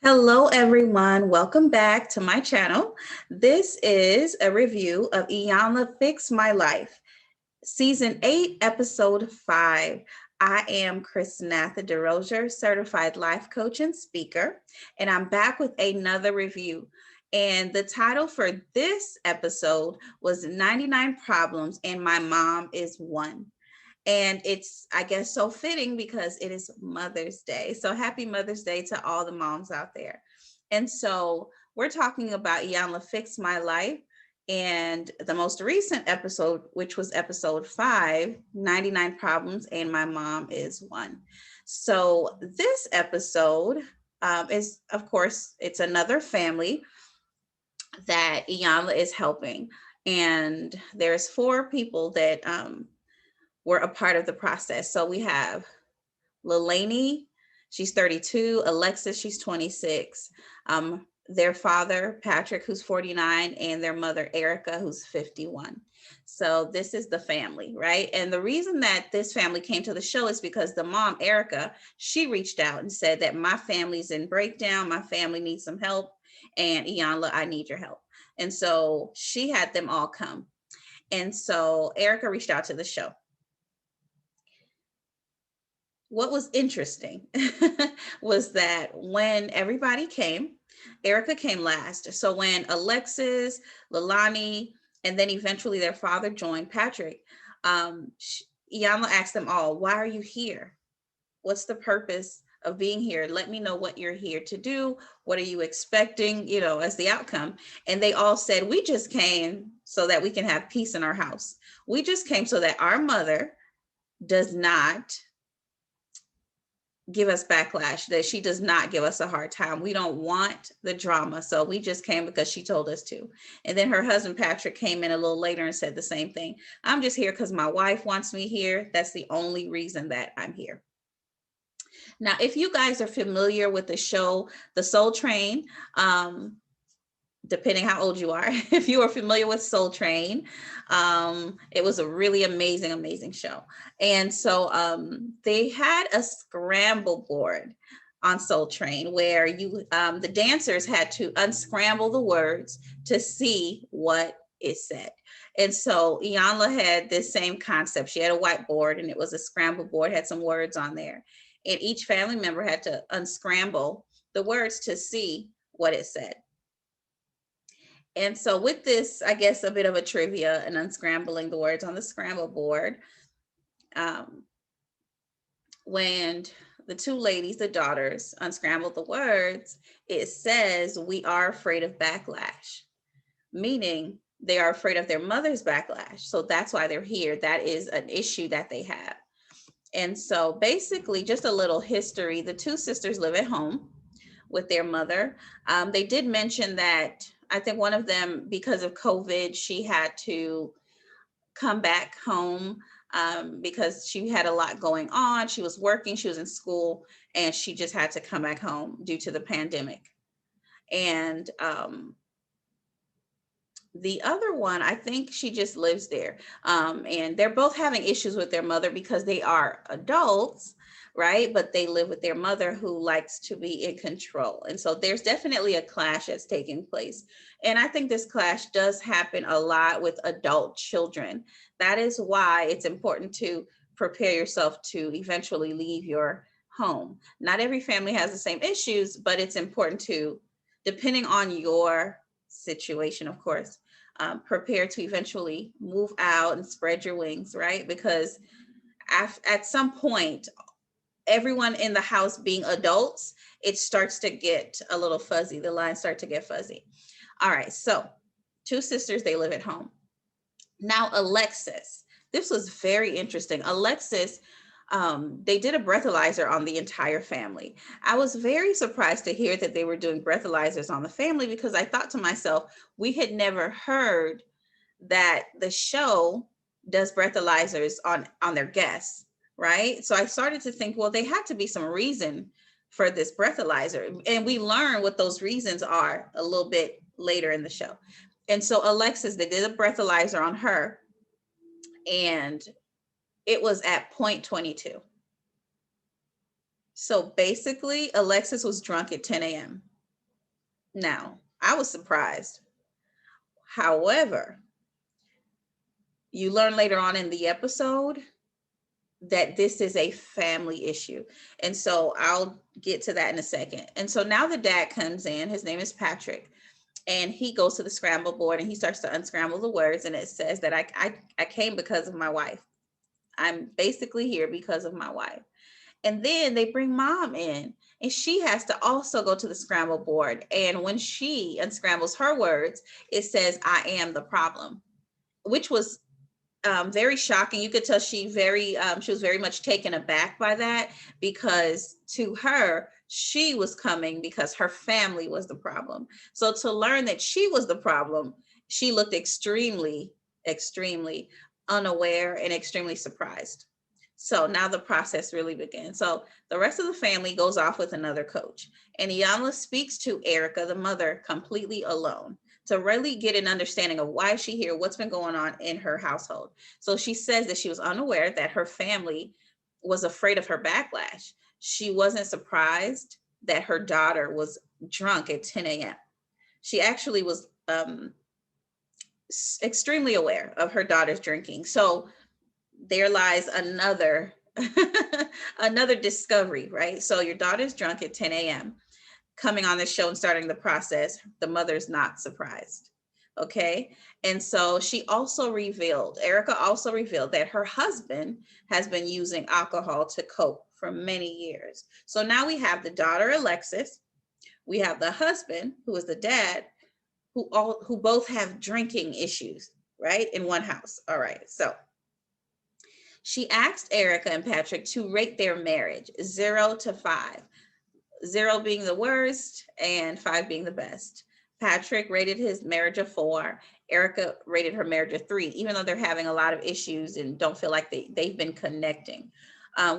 Hello, everyone. Welcome back to my channel. This is a review of Iyanla Fix My Life, Season 8, Episode 5. I am Chrisnatha Derosier, certified life coach and speaker, and I'm back with another review. And the title for this episode was 99 Problems and My Mom is One. And it's, I guess, so fitting because it is Mother's Day. So happy Mother's Day to all the moms out there. And so we're talking about Iyanla Fix My Life and the most recent episode, which was episode 5, 99 Problems and My Mom is One. So this episode is, of course, it's another family that Iyanla is helping. And there's 4 people that were a part of the process. So we have Lelani, she's 32, Alexis, she's 26, their father, Patrick, who's 49, and their mother, Erica, who's 51. So this is the family, right? And the reason that this family came to the show is because the mom, Erica, she reached out and said that my family's in breakdown, my family needs some help, and Iyanla, I need your help. And so she had them all come. And so Erica reached out to the show. What was interesting was that when everybody came, Erica came last. So when Alexis, Lelani, and then eventually their father joined, Patrick, Iyanla asked them all, why are you here? What's the purpose of being here? Let me know what you're here to do. What are you expecting, as the outcome? And they all said, we just came so that we can have peace in our house. We just came so that our mother does not give us backlash, that she does not give us a hard time. We don't want the drama. So we just came because she told us to. And then her husband, Patrick, came in a little later and said the same thing. I'm just here because my wife wants me here. That's the only reason that I'm here. Now, if you guys are familiar with the show, The Soul Train, depending how old you are, if you are familiar with Soul Train, it was a really amazing show. And so they had a scramble board on Soul Train where the dancers had to unscramble the words to see what it said. And so Iyanla had this same concept. She had a whiteboard and it was a scramble board, had some words on there. And each family member had to unscramble the words to see what it said. And so with this, I guess a bit of a trivia and unscrambling the words on the scramble board, when the 2 ladies, the daughters, unscrambled the words, it says, we are afraid of backlash, meaning they are afraid of their mother's backlash. So that's why they're here. That is an issue that they have. And so basically, just a little history, the 2 sisters live at home with their mother. They did mention that I think one of them, because of COVID, she had to come back home because she had a lot going on. She was working, she was in school, and she just had to come back home due to the pandemic. And the other one, I think she just lives there. And they're both having issues with their mother because they are adults, right? But they live with their mother who likes to be in control. And so there's definitely a clash that's taking place. And I think this clash does happen a lot with adult children. That is why it's important to prepare yourself to eventually leave your home. Not every family has the same issues, but it's important to, depending on your situation, of course, prepare to eventually move out and spread your wings, right? Because at some point, everyone in the house being adults, it starts to get a little fuzzy. The lines start to get fuzzy. All right, so 2 sisters, they live at home. Now, Alexis, this was very interesting. Alexis, they did a breathalyzer on the entire family. I was very surprised to hear that they were doing breathalyzers on the family because I thought to myself, we had never heard that the show does breathalyzers on their guests, right? So I started to think, well, they had to be some reason for this breathalyzer. And we learn what those reasons are a little bit later in the show. And so Alexis, they did a breathalyzer on her and it was at 0.22. So basically, Alexis was drunk at 10 a.m. Now, I was surprised. However, you learn later on in the episode that this is a family issue. And so I'll get to that in a second. And so now the dad comes in, his name is Patrick, and he goes to the scramble board and he starts to unscramble the words. And it says that I came because of my wife. I'm basically here because of my wife. And then they bring mom in and she has to also go to the scramble board. And when she unscrambles her words, it says, I am the problem, which was very shocking. You could tell she was very much taken aback by that, because to her, she was coming because her family was the problem. So to learn that she was the problem, she looked extremely, extremely unaware and extremely surprised. So now the process really begins. So the rest of the family goes off with another coach, and Iyanla speaks to Erica, the mother, completely alone to really get an understanding of why she here, what's been going on in her household. So she says that she was unaware that her family was afraid of her backlash. She wasn't surprised that her daughter was drunk at 10 a.m. She actually was extremely aware of her daughter's drinking. So there lies another another discovery, right? So your daughter's drunk at 10 a.m. coming on the show and starting the process. The mother's not surprised. Okay. And so Erica also revealed that her husband has been using alcohol to cope for many years. So now we have the daughter, Alexis. We have the husband, who is the dad, who both have drinking issues, right? In one house. All right. So she asked Erica and Patrick to rate their marriage 0 to 5. 0 being the worst and 5 being the best. Patrick rated his marriage a 4. Erica rated her marriage a 3, even though they're having a lot of issues and don't feel like they've been connecting.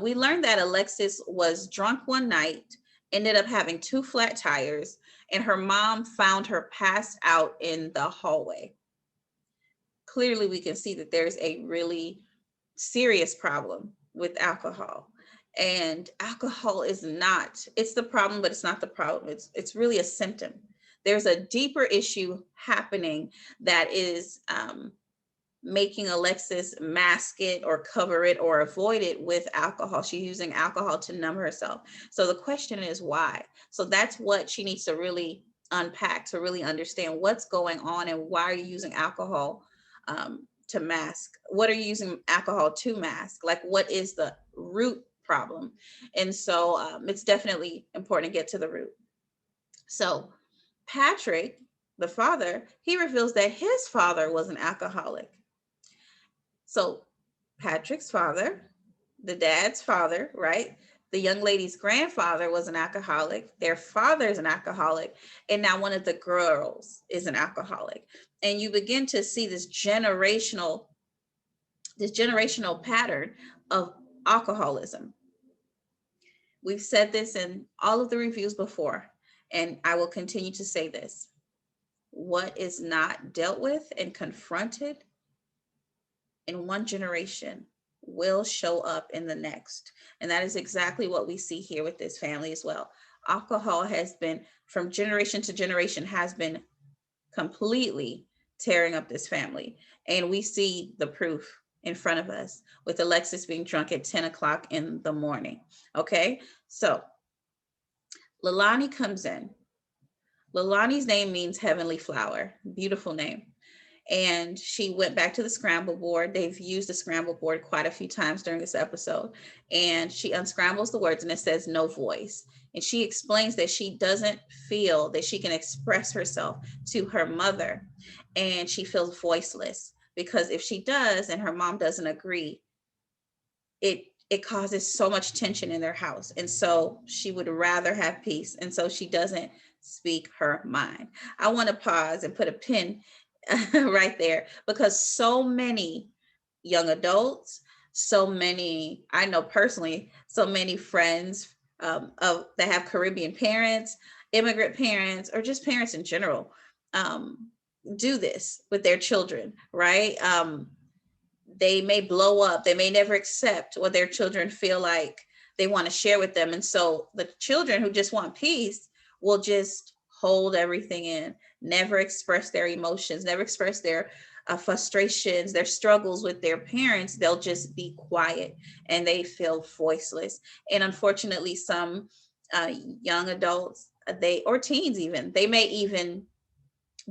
We learned that Alexis was drunk one night, ended up having 2 flat tires, and her mom found her passed out in the hallway. Clearly, we can see that there's a really serious problem with alcohol. And alcohol is not, it's the problem, but it's not the problem. It's really a symptom. There's a deeper issue happening that is making Alexis mask it or cover it or avoid it with alcohol. She's using alcohol to numb herself. So the question is why? So that's what she needs to really unpack, to really understand what's going on and why are you using alcohol to mask? What are you using alcohol to mask? Like, what is the root problem? And so it's definitely important to get to the root. So Patrick, the father, he reveals that his father was an alcoholic. So Patrick's father, the dad's father, right? The young lady's grandfather was an alcoholic. Their father is an alcoholic. And now one of the girls is an alcoholic. And you begin to see this generational pattern of alcoholism. We've said this in all of the reviews before, and I will continue to say this. What is not dealt with and confronted in one generation will show up in the next. And that is exactly what we see here with this family as well. Alcohol has been, from generation to generation, has been completely tearing up this family. And we see the proof in front of us with Alexis being drunk at 10 o'clock in the morning. Okay, so Lalani comes in. Lalani's name means heavenly flower, beautiful name. And she went back to the scramble board. They've used the scramble board quite a few times during this episode. And she unscrambles the words and it says no voice. And she explains that she doesn't feel that she can express herself to her mother. And she feels voiceless because if she does and her mom doesn't agree, it causes so much tension in their house. And so she would rather have peace. And so she doesn't speak her mind. I want to pause and put a pin right there, because so many young adults, so many, I know personally, so many friends that have Caribbean parents, immigrant parents, or just parents in general, do this with their children, right? They may blow up. They may never accept what their children feel like they want to share with them. And so the children who just want peace will just hold everything in, never express their emotions, never express their frustrations, their struggles with their parents. They'll just be quiet and they feel voiceless. And unfortunately, some young adults, or teens even, they may even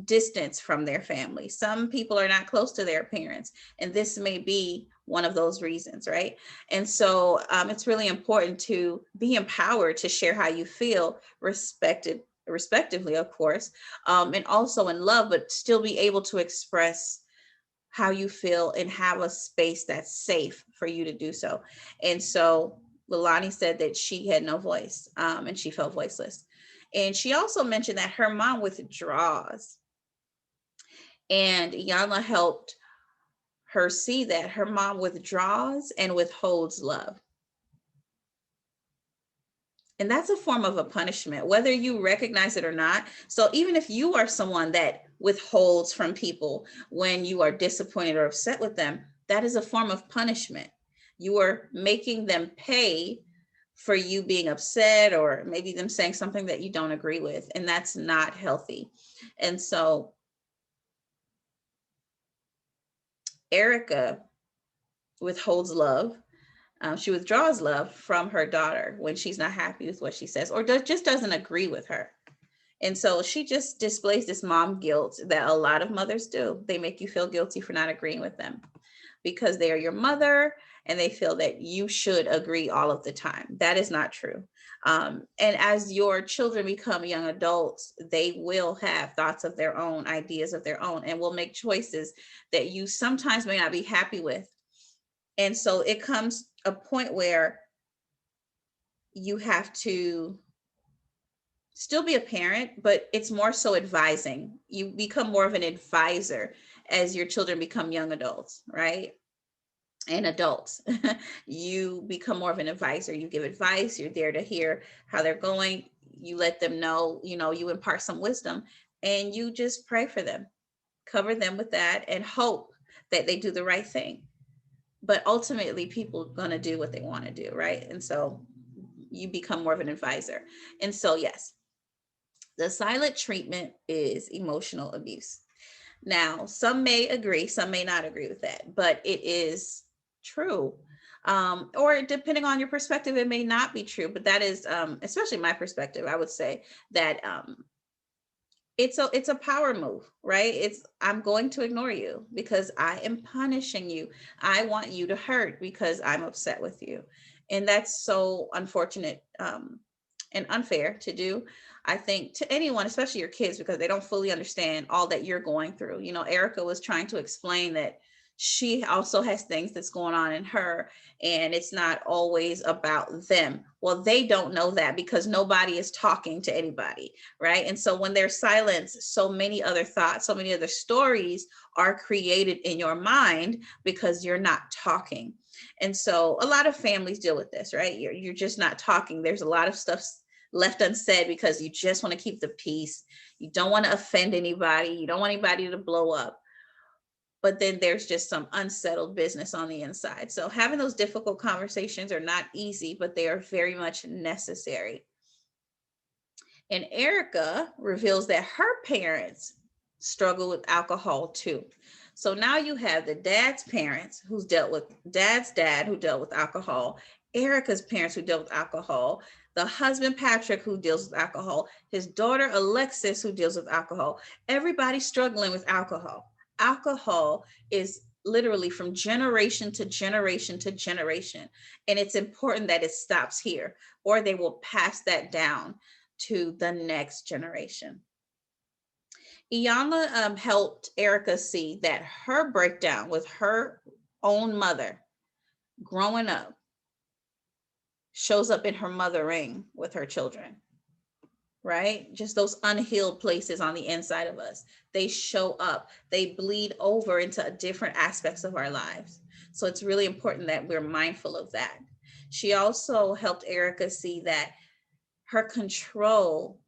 distance from their family. Some people are not close to their parents, and this may be one of those reasons, right? And so it's really important to be empowered to share how you feel, respectively, of course, and also in love, but still be able to express how you feel and have a space that's safe for you to do so. And so Lilani said that she had no voice, and she felt voiceless. And she also mentioned that her mom withdraws. And Iyanla helped her see that her mom withdraws and withholds love. And that's a form of a punishment, whether you recognize it or not. So even if you are someone that withholds from people when you are disappointed or upset with them, that is a form of punishment. You are making them pay for you being upset, or maybe them saying something that you don't agree with, and that's not healthy. And so Erica withholds love. She withdraws love from her daughter when she's not happy with what she says, or just doesn't agree with her. And so she just displays this mom guilt that a lot of mothers do. They make you feel guilty for not agreeing with them because they are your mother and they feel that you should agree all of the time. That is not true. And as your children become young adults, they will have thoughts of their own, ideas of their own, and will make choices that you sometimes may not be happy with. And so it comes a point where you have to still be a parent, but it's more so advising. You become more of an advisor as your children become young adults, right? And adults. You become more of an advisor. You give advice, you're there to hear how they're going. You let them know, you impart some wisdom, and you just pray for them, cover them with that, and hope that they do the right thing. But ultimately, people are going to do what they want to do, right? And so you become more of an advisor. And so, yes, the silent treatment is emotional abuse. Now, some may agree, some may not agree with that, but it is true. Or depending on your perspective, it may not be true, but that is, especially my perspective, I would say that it's a power move, right? I'm going to ignore you because I am punishing you. I want you to hurt because I'm upset with you. And that's so unfortunate and unfair to do, I think, to anyone, especially your kids, because they don't fully understand all that you're going through. Erica was trying to explain that she also has things that's going on in her, and it's not always about them. Well, they don't know that because nobody is talking to anybody, right? And so when there's silence, so many other thoughts, so many other stories are created in your mind because you're not talking. And so a lot of families deal with this, right? You're just not talking. There's a lot of stuff left unsaid because you just want to keep the peace. You don't want to offend anybody. You don't want anybody to blow up. But then there's just some unsettled business on the inside. So having those difficult conversations are not easy, but they are very much necessary. And Erica reveals that her parents struggle with alcohol too. So now you have the dad's parents dad's dad who dealt with alcohol, Erica's parents who dealt with alcohol, the husband Patrick who deals with alcohol, his daughter Alexis who deals with alcohol. Everybody's struggling with alcohol. Alcohol is literally from generation to generation to generation. And it's important that it stops here, or they will pass that down to the next generation. Iyanla helped Erica see that her breakdown with her own mother growing up shows up in her mothering with her children, right? Just those unhealed places on the inside of us. They show up, they bleed over into different aspects of our lives. So it's really important that we're mindful of that. She also helped Erica see that her control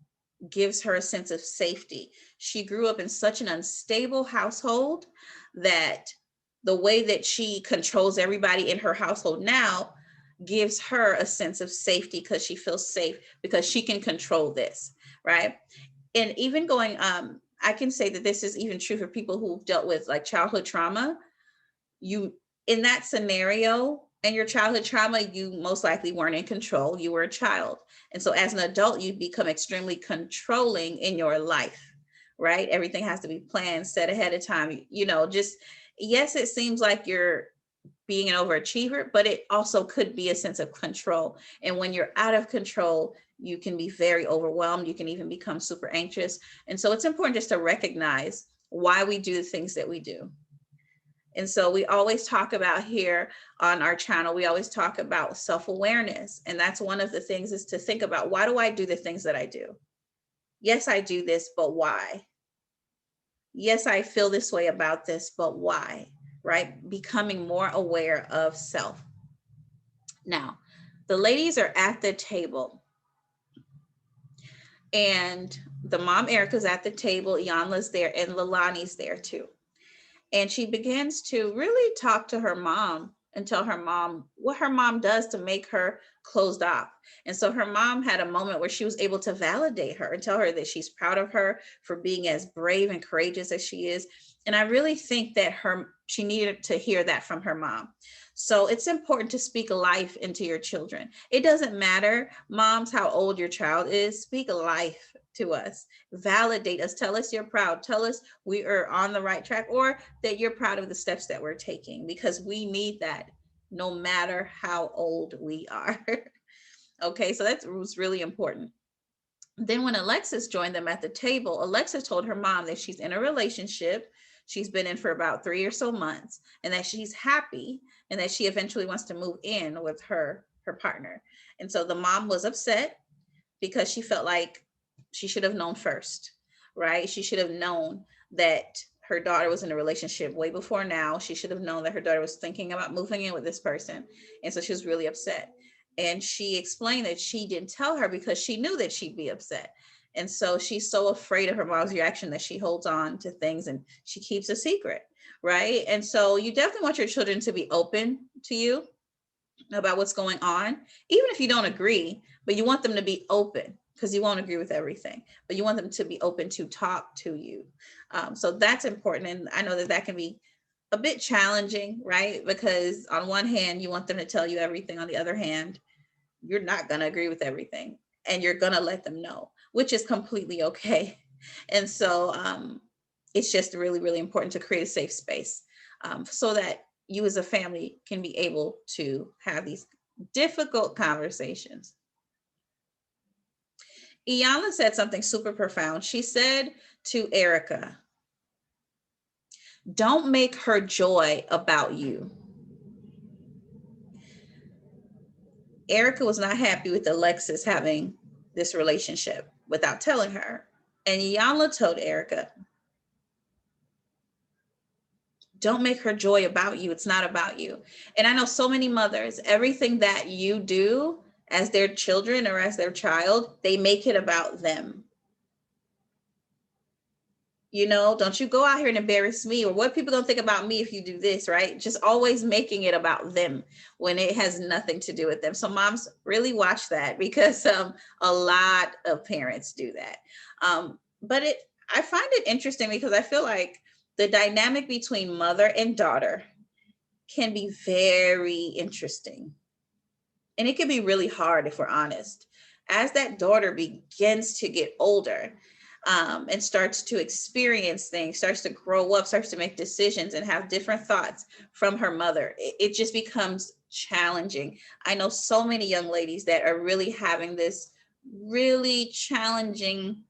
gives her a sense of safety. She grew up in such an unstable household that the way that she controls everybody in her household now gives her a sense of safety because she feels safe because she can control this, right? And even going, I can say that this is even true for people who've dealt with like childhood trauma. You, in that scenario and your childhood trauma, you most likely weren't in control. You were a child. And so as an adult, you become extremely controlling in your life, right? Everything has to be planned, set ahead of time, just, yes, it seems like you're being an overachiever, but it also could be a sense of control. And when you're out of control, you can be very overwhelmed. You can even become super anxious. And so it's important just to recognize why we do the things that we do. And so we always talk about here on our channel, we always talk about self-awareness. And that's one of the things, is to think about, why do I do the things that I do? Yes, I do this, but why? Yes, I feel this way about this, but why? Right? Becoming more aware of self. Now, the ladies are at the table, and the mom Erica's at the table, Iyanla's there, and Lalani's there too. And she begins to really talk to her mom and tell her mom what her mom does to make her closed off. And so her mom had a moment where she was able to validate her and tell her that she's proud of her for being as brave and courageous as she is. And I really think that she needed to hear that from her mom. So it's important to speak life into your children. It doesn't matter, moms, how old your child is. Speak life to us. Validate us. Tell us you're proud. Tell us we are on the right track, or that you're proud of the steps that we're taking, because we need that no matter how old we are. Okay, so that was really important. Then when Alexis joined them at the table, Alexis told her mom that she's in a relationship she's been in for about 3 or so months, and that she's happy, and that she eventually wants to move in with her partner. And so the mom was upset because she felt like she should have known first, right? She should have known that her daughter was in a relationship way before now. She should have known that her daughter was thinking about moving in with this person. And so she was really upset. And she explained that she didn't tell her because she knew that she'd be upset. And so she's so afraid of her mom's reaction that she holds on to things and she keeps a secret, right? And so you definitely want your children to be open to you about what's going on, even if you don't agree, but you want them to be open, because you won't agree with everything, but you want them to be open to talk to you. So that's important. And I know that that can be a bit challenging, right? Because on one hand, you want them to tell you everything. On the other hand, you're not going to agree with everything, and you're going to let them know, which is completely okay. And so it's just really, really important to create a safe space so that you as a family can be able to have these difficult conversations. Iyanla said something super profound. She said to Erica, don't make her joy about you. Erica was not happy with Alexis having this relationship without telling her. And Iyanla told Erica, don't make her joy about you. It's not about you. And I know so many mothers, everything that you do as their children or as their child, they make it about them. Don't you go out here and embarrass me, or what people gonna think about me if you do this, right? Just always making it about them when it has nothing to do with them. So moms, really watch that, because a lot of parents do that. But I find it interesting because I feel like the dynamic between mother and daughter can be very interesting. And it can be really hard, if we're honest. As that daughter begins to get older, and starts to experience things, starts to grow up, starts to make decisions and have different thoughts from her mother, it just becomes challenging. I know so many young ladies that are really having this really challenging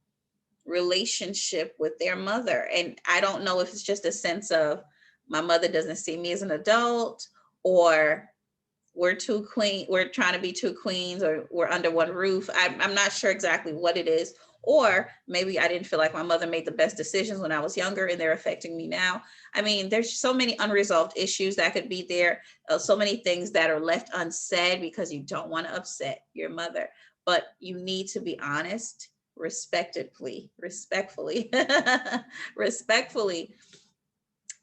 relationship with their mother. And I don't know if it's just a sense of, my mother doesn't see me as an adult, or we're trying to be two queens, or we're under one roof. I'm not sure exactly what it is. Or maybe I didn't feel like my mother made the best decisions when I was younger, and they're affecting me now. I mean, there's so many unresolved issues that could be there. So many things that are left unsaid because you don't want to upset your mother. But you need to be honest, respectfully, respectfully.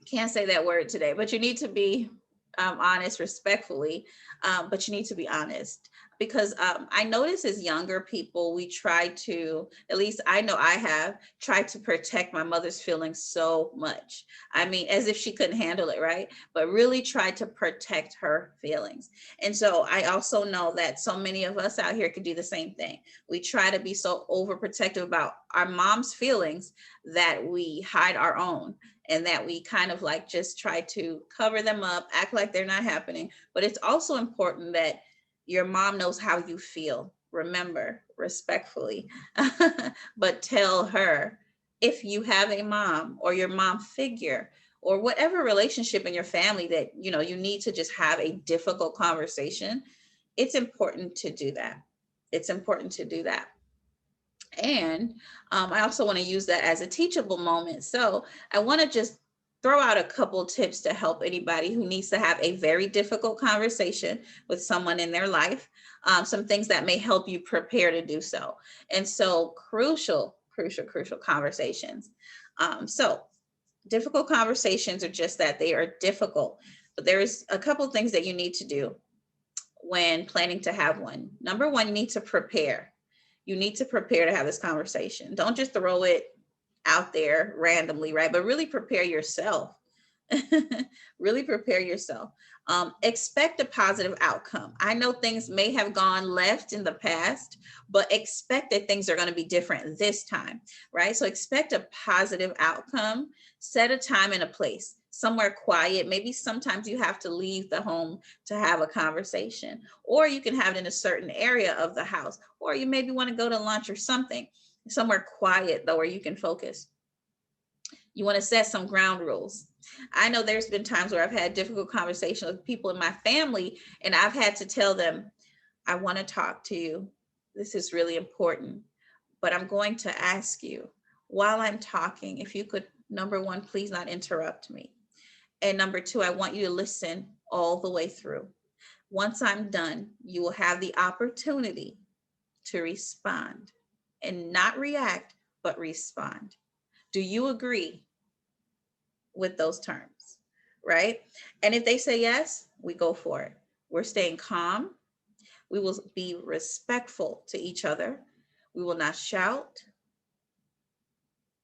Can't say that word today, but you need to be honest respectfully, but you need to be honest, because I notice as younger people, we try to, at least I know I have tried to protect my mother's feelings so much. I mean, as if she couldn't handle it, right? But really tried to protect her feelings. And so I also know that so many of us out here could do the same thing. We try to be so overprotective about our mom's feelings that we hide our own, and that we kind of like just try to cover them up, act like they're not happening. But it's also important that your mom knows how you feel. Remember, respectfully, but tell her, if you have a mom or your mom figure or whatever relationship in your family that you need to just have a difficult conversation, it's important to do that. It's important to do that. And I also want to use that as a teachable moment. So I want to just throw out a couple tips to help anybody who needs to have a very difficult conversation with someone in their life. Some things that may help you prepare to do so. And so crucial conversations. So difficult conversations are just that, they are difficult. But there is a couple things that you need to do when planning to have one. Number one, you need to prepare. You need to prepare to have this conversation. Don't just throw it out there randomly, right? But really prepare yourself. Really prepare yourself. Expect a positive outcome. I know things may have gone left in the past, but expect that things are going to be different this time, right? So expect a positive outcome. Set a time and a place, somewhere quiet. Maybe sometimes you have to leave the home to have a conversation, or you can have it in a certain area of the house, or you maybe want to go to lunch or something, somewhere quiet though, where you can focus. You want to set some ground rules. I know there's been times where I've had difficult conversations with people in my family, and I've had to tell them, I want to talk to you. This is really important, but I'm going to ask you while I'm talking, if you could, number one, please not interrupt me. And number two, I want you to listen all the way through. Once I'm done, you will have the opportunity to respond, and not react, but respond. Do you agree with those terms? Right? And if they say yes, we go for it. We're staying calm. We will be respectful to each other. We will not shout.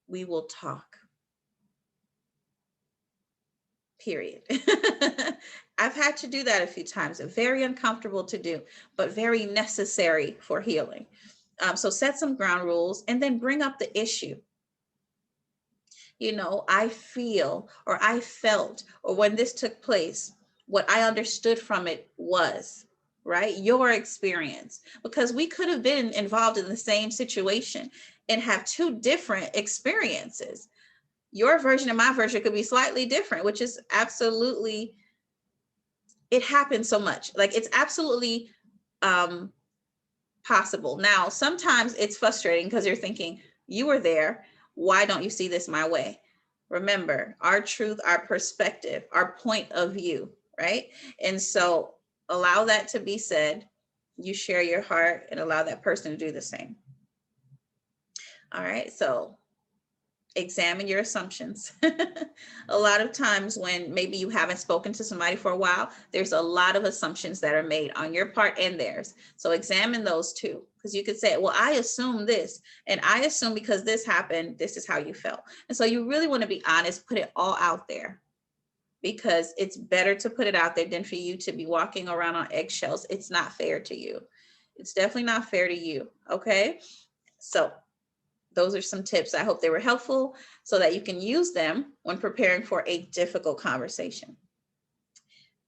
We will talk. Period. I've had to do that a few times. Very uncomfortable to do, but very necessary for healing. So set some ground rules and then bring up the issue. I feel, or I felt, or when this took place, what I understood from it was, right? Your experience, because we could have been involved in the same situation and have two different experiences. Your version and my version could be slightly different, which is absolutely, it happens so much. Like, it's absolutely possible. Now, sometimes it's frustrating because you're thinking, you were there. Why don't you see this my way? Remember, our truth, our perspective, our point of view, right? And so allow that to be said. You share your heart and allow that person to do the same. All right. So examine your assumptions. A lot of times when maybe you haven't spoken to somebody for a while, there's a lot of assumptions that are made on your part and theirs. So examine those too, because you could say, well, I assume this, and I assume because this happened, this is how you felt. And so you really want to be honest, put it all out there, because it's better to put it out there than for you to be walking around on eggshells. It's not fair to you. It's definitely not fair to you. Okay. So those are some tips. I hope they were helpful so that you can use them when preparing for a difficult conversation.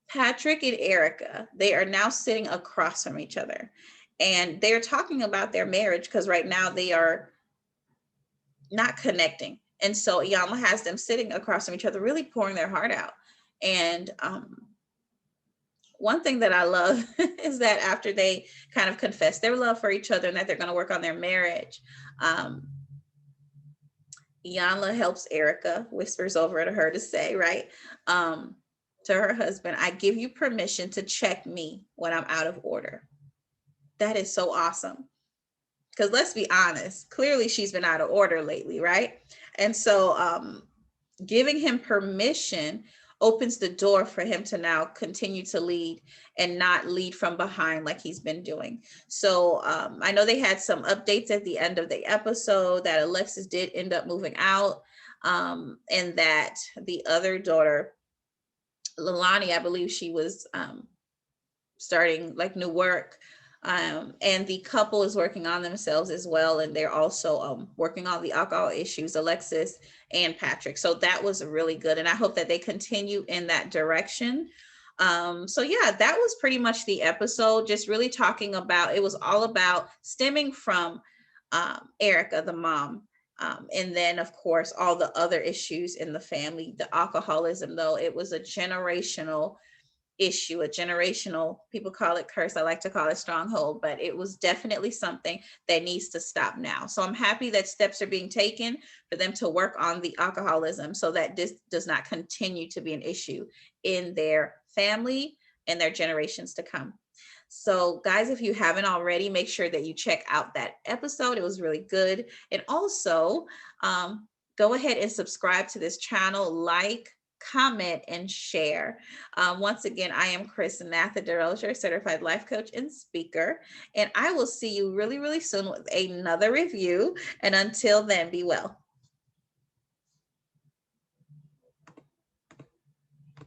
Patrick and Erica, they are now sitting across from each other, and they're talking about their marriage because right now they are not connecting. And so Iyanla has them sitting across from each other, really pouring their heart out. And one thing that I love is that after they kind of confess their love for each other and that they're going to work on their marriage, Iyanla helps Erica, whispers over to her to say, right, to her husband, I give you permission to check me when I'm out of order. That is so awesome. Because let's be honest, clearly she's been out of order lately, right? And so giving him permission opens the door for him to now continue to lead and not lead from behind like he's been doing. So I know they had some updates at the end of the episode that Alexis did end up moving out, and that the other daughter, Lilani, I believe she was starting like new work. And the couple is working on themselves as well. And they're also working on the alcohol issues, Alexis and Patrick. So that was really good. And I hope that they continue in that direction. So yeah, that was pretty much the episode, just really talking about, it was all about stemming from Erica, the mom. And then, of course, all the other issues in the family, the alcoholism, though, it was a generational issue, a generational, people call it curse, I like to call it stronghold, but it was definitely something that needs to stop now. So I'm happy that steps are being taken for them to work on the alcoholism so that this does not continue to be an issue in their family and their generations to come. So guys, if you haven't already, make sure that you check out that episode. It was really good. And also go ahead and subscribe to this channel, like, comment, and share. Once again, I am Chrisnatha, Derosier, certified life coach and speaker. And I will see you really, really soon with another review. And until then, be well.